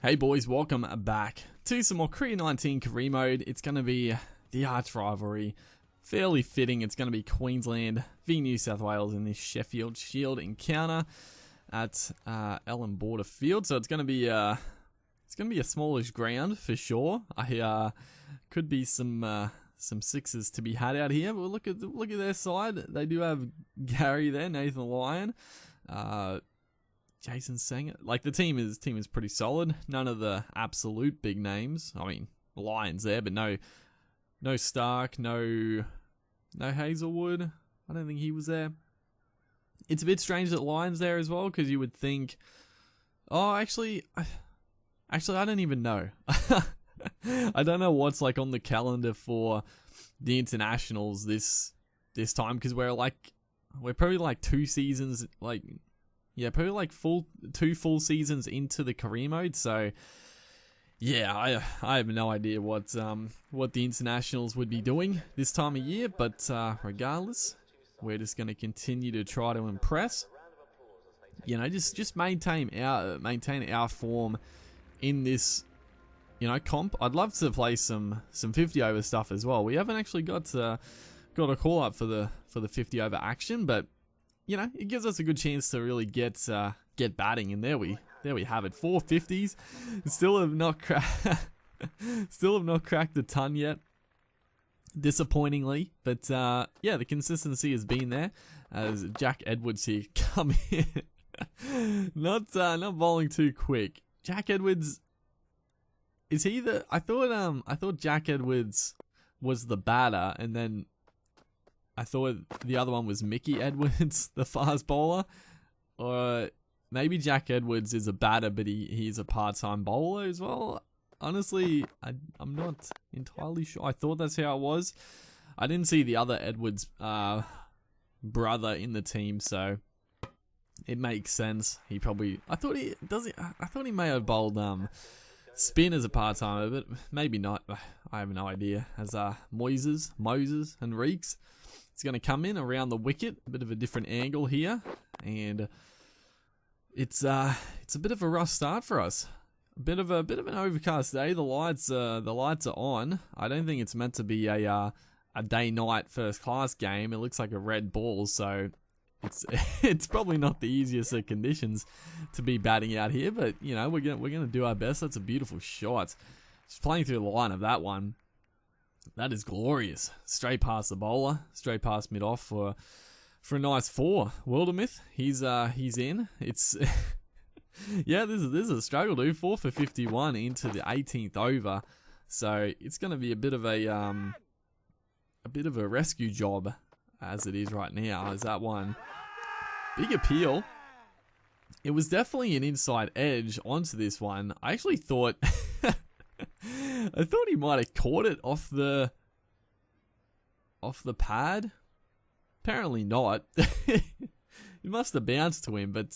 Hey boys, welcome back to some more Career 19 career mode. It's going to be the arch rivalry. Fairly fitting, it's going to be Queensland v New South Wales in this Sheffield Shield encounter at Ellen Border Field. So it's going to be a smallish ground for sure. Could be some sixes to be had out here, but look at their side. They do have Gary there, Nathan Lyon, Jason Sanger. Like the team is pretty solid. None of the absolute big names. I mean, Lions there, but no Stark, no Hazelwood. I don't think he was there. It's a bit strange that Lions there as well, because you would think, actually I don't even know. I don't know what's like on the calendar for the internationals this time, because we're probably like 2 seasons, probably like two full seasons into the career mode. So yeah, I have no idea what the internationals would be doing this time of year, but regardless, we're just going to continue to try to impress. You know, just maintain our form in this, comp. I'd love to play some 50 over stuff as well. We haven't actually got a call up for the 50 over action, but it gives us a good chance to really get batting, and there we have it. 4 50s. Still have not cracked the ton yet, disappointingly. But the consistency has been there as Jack Edwards here come in. not bowling too quick. Jack Edwards, is he the? I thought Jack Edwards was the batter, and then I thought the other one was Mickey Edwards, the fast bowler. Or maybe Jack Edwards is a batter, but he's a part-time bowler as well. Honestly, I'm not entirely sure. I thought that's how it was. I didn't see the other Edwards brother in the team, so it makes sense. I thought he may have bowled spin as a part-timer, but maybe not. I have no idea. As Moses and Reeks. It's going to come in around the wicket, a bit of a different angle here, and it's a bit of a rough start for us. A bit of an overcast day. The lights are on. I don't think it's meant to be a day-night first-class game. It looks like a red ball, so it's probably not the easiest of conditions to be batting out here. But we're gonna do our best. That's a beautiful shot. Just playing through the line of that one. That is glorious. Straight past the bowler, straight past mid-off for a nice 4. Wildermyth, he's in. It's yeah, this is a struggle, dude. 4 for 51 into the 18th over, so it's going to be a bit of a rescue job as it is right now. As that one, big appeal. It was definitely an inside edge onto this one. I actually thought. I thought he might have caught it off the pad. Apparently not. It must have bounced to him, but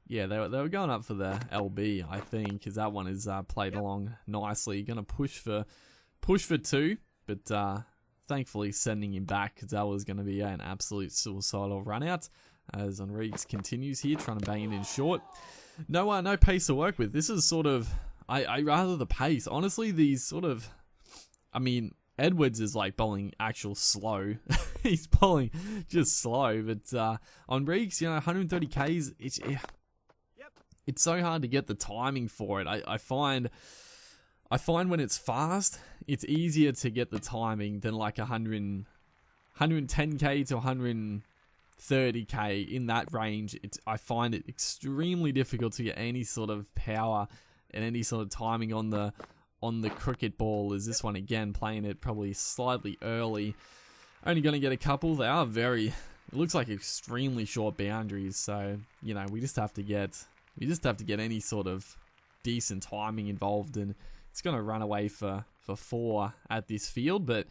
they were going up for the LB, I think, because that one is played along nicely. Going to push for 2, but thankfully sending him back, because that was going to be an absolute suicidal run out. As Enriques continues here, trying to bang it in short. No pace to work with. This is sort of. I rather the pace. Honestly, these sort of... I mean, Edwards is like bowling actual slow. He's bowling just slow. But on Reeks, 130 Ks, it's so hard to get the timing for it. I find when it's fast, it's easier to get the timing than like 110K to 130K in that range. I find it extremely difficult to get any sort of power and any sort of timing on the cricket ball. Is this one again playing it probably slightly early? Only going to get a couple. They are it looks like extremely short boundaries. So we just have to get any sort of decent timing involved, and it's going to run away for 4 at this field. But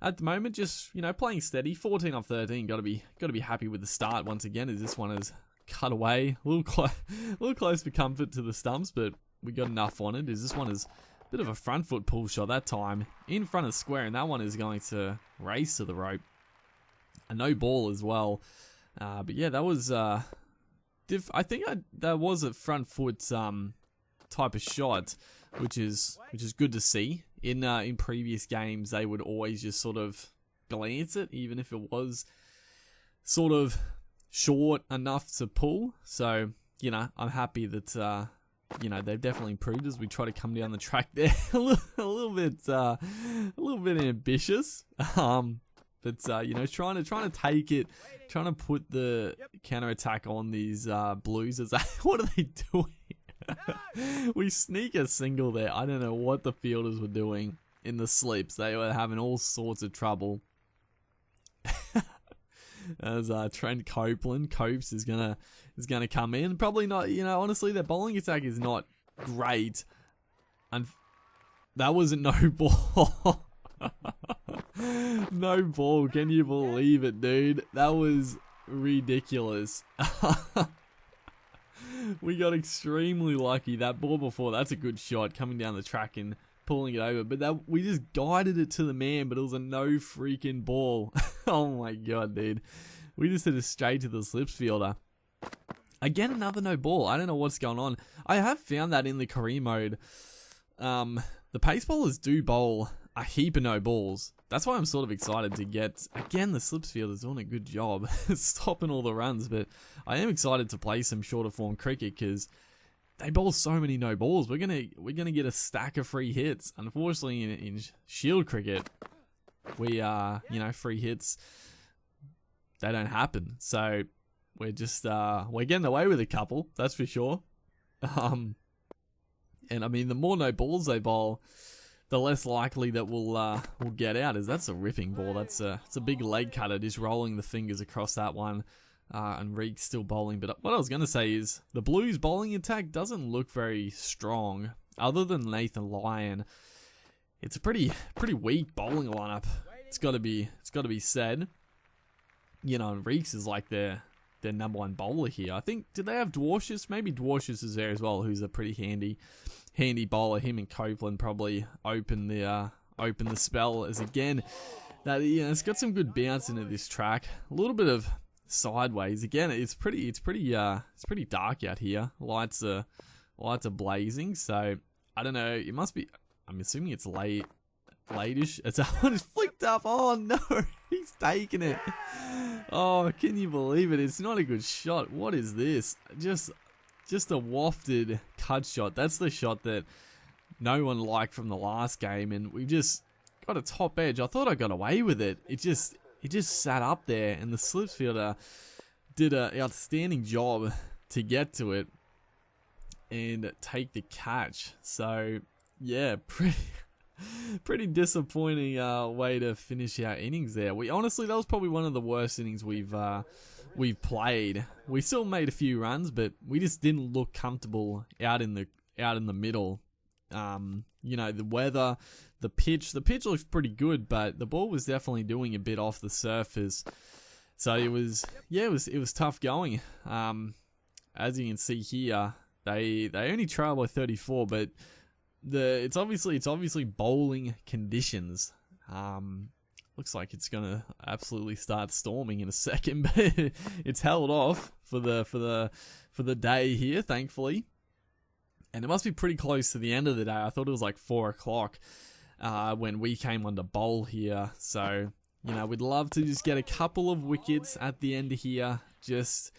at the moment, just playing steady. 14 off 13. Got to be happy with the start once again, as this one is cut away a little close for comfort to the stumps, but we got enough on it. This one is a bit of a front foot pull shot that time in front of square, and that one is going to race to the rope. A no ball as well. But yeah, that was I think that was a front foot type of shot, which is good to see. In previous games, they would always just sort of glance it, even if it was sort of short enough to pull. So, you know, I'm happy that, you know, they've definitely improved as we try to come down the track there. a little bit ambitious. But, you know, trying to take it, trying to put the counter-attack on these Blues. What are they doing? We sneak a single there. I don't know what the fielders were doing in the slips. They were having all sorts of trouble. As Trent Copeland, Copes is gonna come in. Probably not, you know, honestly, their bowling attack is not great. And that wasn't no ball. No ball, can you believe it, dude? That was ridiculous. We got extremely lucky. That ball before, that's a good shot, coming down the track and pulling it over. But we just guided it to the man, but it was a no freaking ball. Oh my god, dude. We just hit it straight to the slips fielder. Again, another no ball. I don't know what's going on. I have found that in the career mode, the pace bowlers do bowl a heap of no balls. That's why I'm sort of excited to get, again, the slips fielder's doing a good job stopping all the runs, but I am excited to play some shorter form cricket because they bowl so many no balls. We're gonna get a stack of free hits. Unfortunately, in Shield cricket, you know, free hits, they don't happen. So we're just we're getting away with a couple, that's for sure. And I mean, the more no balls they bowl, the less likely that we'll get out. That's a ripping ball. It's a big leg cutter, just rolling the fingers across that one. And Reek's still bowling. But what I was going to say is the Blues bowling attack doesn't look very strong. Other than Nathan Lyon, it's a pretty weak bowling lineup. It's got to be said. You know, and Reeks is like their number one bowler here. I think, did they have Dwarshus? Maybe Dwarshus is there as well, who's a pretty handy bowler. Him and Copeland probably open the spell, as again that, you know, it's got some good bounce into this track. A little bit of sideways. Again, it's pretty dark out here. Lights are blazing. So I don't know. It must be. I'm assuming it's late-ish. It's flicked up. Oh no, he's taking it. Oh, can you believe it? It's not a good shot. What is this? Just a wafted cut shot. That's the shot that no one liked from the last game, and we've just got a top edge. I thought I got away with it. It just sat up there, and the slips fielder did an outstanding job to get to it and take the catch. So yeah, pretty disappointing way to finish our innings there. Honestly, that was probably one of the worst innings we've played. We still made a few runs, but we just didn't look comfortable out in the middle. You know, the weather, the pitch looks pretty good, but the ball was definitely doing a bit off the surface. So it was tough going. As you can see here, they only trail by 34, but it's obviously bowling conditions. Looks like it's gonna absolutely start storming in a second, but it's held off for the day here, thankfully. And it must be pretty close to the end of the day. I thought it was like 4 o'clock when we came on to bowl here. So, you know, we'd love to just get a couple of wickets at the end here. Just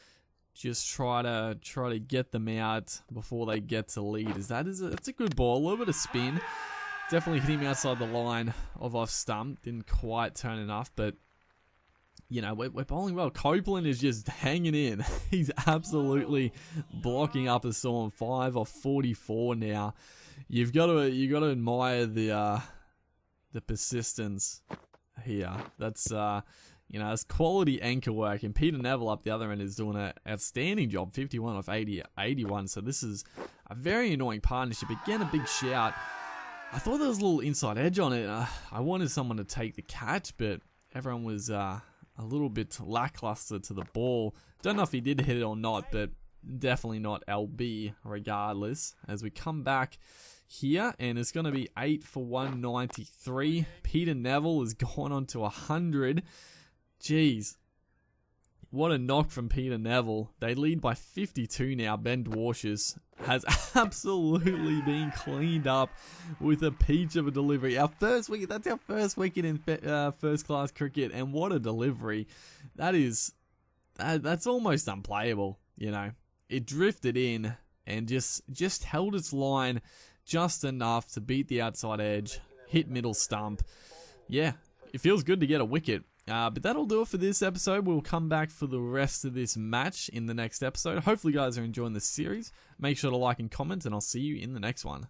try to get them out before they get to lead. It's a good ball, a little bit of spin. Definitely hit him outside the line of off stump. Didn't quite turn enough, but you know, we're bowling well. Copeland is just hanging in. He's absolutely blocking up a storm. 5 off 44 now. You got to admire the persistence here. That's you know, it's quality anchor work, and Peter Neville up the other end is doing an outstanding job. 51 off 81. So this is a very annoying partnership. Again, a big shout. I thought there was a little inside edge on it. I wanted someone to take the catch, but everyone was a little bit lackluster to the ball. Don't know if he did hit it or not, but definitely not LB regardless. As we come back here, and it's going to be 8 for 193. Peter Neville has gone on to 100. Jeez. What a knock from Peter Neville. They lead by 52 now. Ben Dwarshuis has absolutely been cleaned up with a peach of a delivery. Our first wicket, that's our first wicket in first class cricket, and what a delivery. That's almost unplayable, you know. It drifted in and just held its line just enough to beat the outside edge, hit middle stump. Yeah, it feels good to get a wicket. But that'll do it for this episode. We'll come back for the rest of this match in the next episode. Hopefully you guys are enjoying this series. Make sure to like and comment, and I'll see you in the next one.